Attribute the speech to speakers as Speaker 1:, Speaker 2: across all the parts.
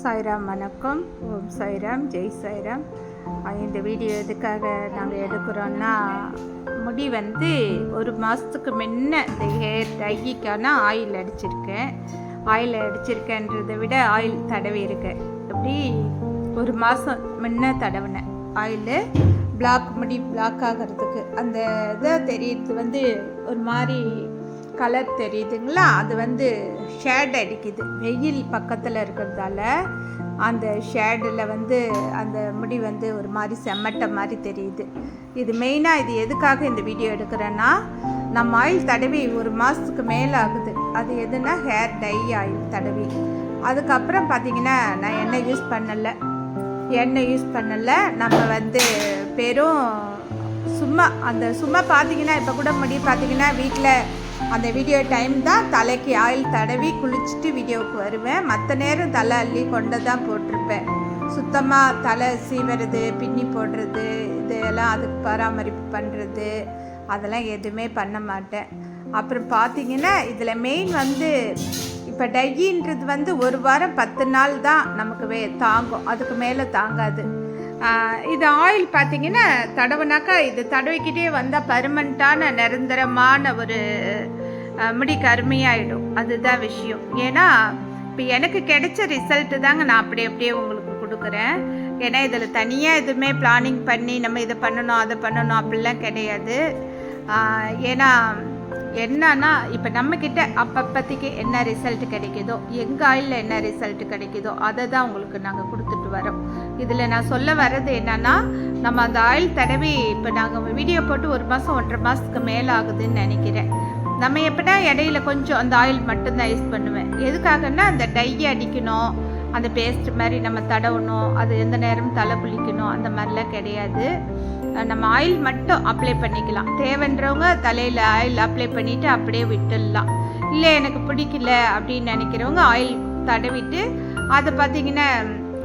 Speaker 1: சாய்ராம் வணக்கம். ஓம் சாய்ராம், ஜெய் சாய்ராம். இந்த வீடியோ எதுக்காக நாங்கள் எடுக்கிறோன்னா, முடி ஒரு மாதத்துக்கு முன்ன இந்த ஹேர் டைக்கான ஆயில் அடிச்சிருக்கேன். ஆயில் அடிச்சிருக்கேன்றதை விட ஆயில் தடவி இருக்கேன். அப்படி ஒரு மாதம் முன்ன தடவினேன் ஆயிலு. முடி பிளாக் ஆகிறதுக்கு அந்த இதை தெரியுது ஒரு மாதிரி கலர் தெரியுதுங்களா, அது ஷேட் அடிக்குது. வெயில் பக்கத்தில் இருக்கிறதால அந்த ஷேடில் அந்த முடி ஒரு மாதிரி செம்மட்ட மாதிரி தெரியுது. இது மெயினாக இது எதுக்காக இந்த வீடியோ எடுக்கிறேன்னா, நம்ம ஆயில் தடவி ஒரு மாதத்துக்கு மேலே ஆகுது. அது எதுனா ஹேர் டை ஆயில் தடவி. அதுக்கப்புறம் பார்த்திங்கன்னா நான் எண்ணெய் யூஸ் பண்ணலை. நம்ம வெறும் சும்மா பார்த்திங்கன்னா இப்போ கூட முடி பார்த்திங்கன்னா வீட்டில் அந்த வீடியோ டைம் தான் தலைக்கு ஆயில் தடவி குளிச்சுட்டு வீடியோவுக்கு வருவேன். மற்ற நேரம் தலை அள்ளி கொண்டு தான் போட்டிருப்பேன். சுத்தமாக தலை சீவுறது, பின்னி போடுறது, இதெல்லாம் அதுக்கு பராமரிப்பு பண்ணுறது அதெல்லாம் எதுவுமே பண்ண மாட்டேன். அப்புறம் பார்த்திங்கன்னா இதில் மெயின் இப்போ டையின்றது ஒரு வாரம் 10 நாள் தான் நமக்கு தாங்கும், அதுக்கு மேலே தாங்காது. இது ஆயில் பார்த்திங்கன்னா தடவைனாக்கா இது தடவிக்கிட்டே வந்தால் பர்மனண்ட்டான நிரந்தரமான ஒரு முடி கருமையாயிடும். அதுதான் விஷயம். ஏன்னா இப்போ எனக்கு கிடைச்ச ரிசல்ட்டு தாங்க நான் அப்படியே உங்களுக்கு கொடுக்குறேன். ஏன்னா இதில் தனியாக எதுவுமே பிளானிங் பண்ணி நம்ம இதை பண்ணணும் அதை பண்ணணும் அப்படிலாம் கிடையாது. ஏன்னா என்னன்னா இப்போ நம்மக்கிட்ட அப்பப்பத்திக்கு என்ன ரிசல்ட் கிடைக்குதோ, எங்கள் ஆயிலில் என்ன ரிசல்ட் கிடைக்குதோ அதை தான் உங்களுக்கு நாங்கள் கொடுத்துட்டு வரோம். இதில் நான் சொல்ல வர்றது என்னன்னா, நம்ம அந்த ஆயில் தடவி இப்போ நாங்கள் வீடியோ போட்டு 1 மாதம் 1.5 மாதத்துக்கு மேலே ஆகுதுன்னு நினைக்கிறேன். நம்ம எப்படின்னா இடையில கொஞ்சம் அந்த ஆயில் மட்டும்தான் யூஸ் பண்ணுவேன். எதுக்காகன்னா அந்த டையை அடிக்கணும், அந்த பேஸ்ட் மாதிரி நம்ம தடவணும், அது எந்த நேரம் தலை குளிக்கணும் அந்த மாதிரிலாம் கிடையாது. நம்ம ஆயில் மட்டும் அப்ளை பண்ணிக்கலாம். தேவைன்றவங்க தலையில் ஆயில் அப்ளை பண்ணிவிட்டு அப்படியே விட்டுடலாம். இல்லை எனக்கு பிடிக்கல அப்படின்னு நினைக்கிறவங்க ஆயில் தடவிட்டு அதை பார்த்திங்கன்னா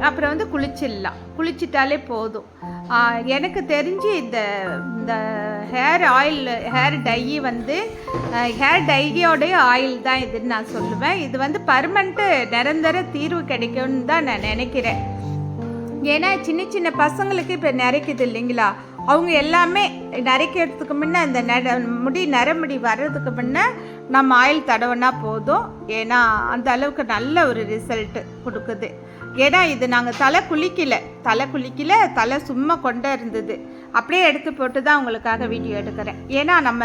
Speaker 1: அப்புறம் குளிச்சிட்டாலே போதும். எனக்கு தெரிஞ்சு இந்த ஹேர் டையி ஹேர் டையோடைய ஆயில் தான் இதுன்னு நான் சொல்லுவேன். இது பர்மனெண்ட்டு நிரந்தர தீர்வு கிடைக்கும்னு தான் நான் நினைக்கிறேன். ஏன்னா சின்ன பசங்களுக்கு இப்போ நிறைக்குது இல்லைங்களா, அவங்க எல்லாமே நரைக்கிறதுக்கு முன்னே அந்த நரமுடி வர்றதுக்கு முன்னே நம்ம ஆயில் தடவைனா போதும். ஏன்னா அந்த அளவுக்கு நல்ல ஒரு ரிசல்ட்டு கொடுக்குது. ஏன்னா இது நாங்கள் தலை குளிக்கல, தலை சும்மா கொண்டே இருந்தது. அப்படியே எடுத்து போட்டு தான் உங்களுக்காக வீடியோ எடுக்கிறேன். ஏன்னா நம்ம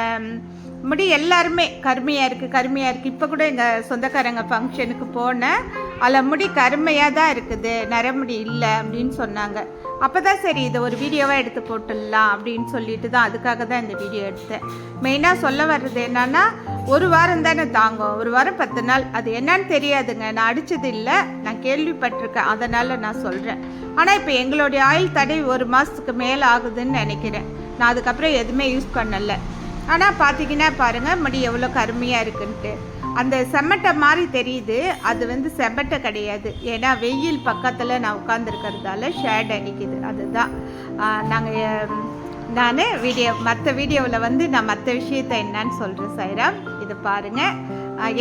Speaker 1: முடி எல்லாருமே கருமையாக இருக்குது. இப்போ கூட எங்கள் சொந்தக்காரங்க ஃபங்க்ஷனுக்கு போனேன், அதில் முடி கருமையாக தான் இருக்குது, நரமுடி இல்லை அப்படின்னு சொன்னாங்க. அப்போ தான் சரி இதை ஒரு வீடியோவாக எடுத்து போட்டுடலாம் அப்படின்னு சொல்லிட்டு தான் அதுக்காக தான் இந்த வீடியோ எடுத்தேன். மெயினாக சொல்ல வர்றது என்னன்னா, 1 வாரம் தானே தாங்கும், 1 வாரம் 10 நாள். அது என்னன்னு தெரியாதுங்க, நான் அடித்தது இல்லை, நான் கேள்விப்பட்டிருக்கேன், அதனால் நான் சொல்கிறேன். ஆனால் இப்போ எங்களுடைய ஆயில் தடவி 1 மாதத்துக்கு மேலே ஆகுதுன்னு நினைக்கிறேன். நான் அதுக்கப்புறம் எதுவுமே யூஸ் பண்ணலை. ஆனால் பார்த்திங்கன்னா பாருங்கள் முடி எவ்வளோ கருமையாக இருக்குன்ட்டு. அந்த செம்மட்டை மாதிரி தெரியுது, அது செம்மட்டை கிடையாது. ஏன்னா வெயில் பக்கத்தில் நான் உட்காந்துருக்கிறதால ஷேட் அடிக்குது. அதுதான் நான் மற்ற வீடியோவில் நான் மற்ற விஷயத்தை என்னன்னு சொல்கிறேன். சாய்ராம், இது பாருங்கள்.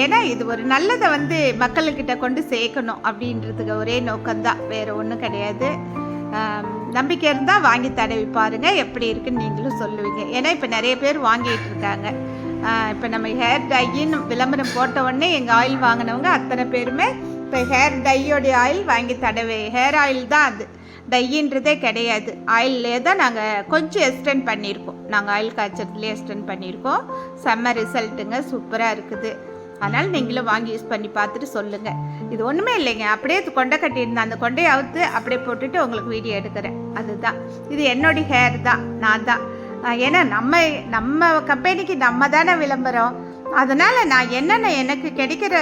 Speaker 1: ஏன்னா இது ஒரு நல்லதை மக்கள்கிட்ட கொண்டு சேர்க்கணும் அப்படின்றதுக்கு ஒரே நோக்கம்தான், வேறு ஒன்றும் கிடையாது. நம்பிக்கை இருந்தால் வாங்கி தடவி பாருங்கள், எப்படி இருக்குன்னு நீங்களும் சொல்லுவீங்க. ஏன்னா இப்போ நிறைய பேர் வாங்கிட்டு இருக்காங்க. இப்போ நம்ம ஹேர் டையின்னு விளம்பரம் போட்ட உடனே எங்கள் ஆயில் வாங்கினவங்க அத்தனை பேருமே இப்போ ஹேர் டையோடைய ஆயில் வாங்கி ஹேர் ஆயில் தான் அது, டையின்றதே கிடையாது. ஆயிலே தான் நாங்கள் கொஞ்சம் எக்ஸ்டெண்ட் பண்ணியிருக்கோம். நாங்கள் ஆயில் காய்ச்சறதுலேயே எக்ஸ்டெண்ட் பண்ணியிருக்கோம். செம்ம ரிசல்ட்டுங்க, சூப்பராக இருக்குது. அதனால் நீங்களும் வாங்கி யூஸ் பண்ணி பார்த்துட்டு சொல்லுங்கள். இது ஒன்றுமே இல்லைங்க, அப்படியே கொண்டை கட்டியிருந்தேன், அந்த கொண்டையை அவுத்து அப்படியே போட்டுட்டு உங்களுக்கு வீடியோ எடுக்கிறேன். அதுதான், இது என்னுடைய ஹேர் தான், நான் தான். ஏன்னா நம்ம கம்பெனிக்கு நம்ம தானே விளம்பரம். அதனால் நான் என்னென்ன எனக்கு கிடைக்கிற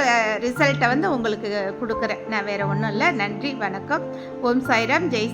Speaker 1: ரிசல்ட்டை உங்களுக்கு கொடுக்குறேன். நான் வேறு ஒன்றும் இல்லை. நன்றி, வணக்கம். ஓம் சாய்ராம், ஜெய்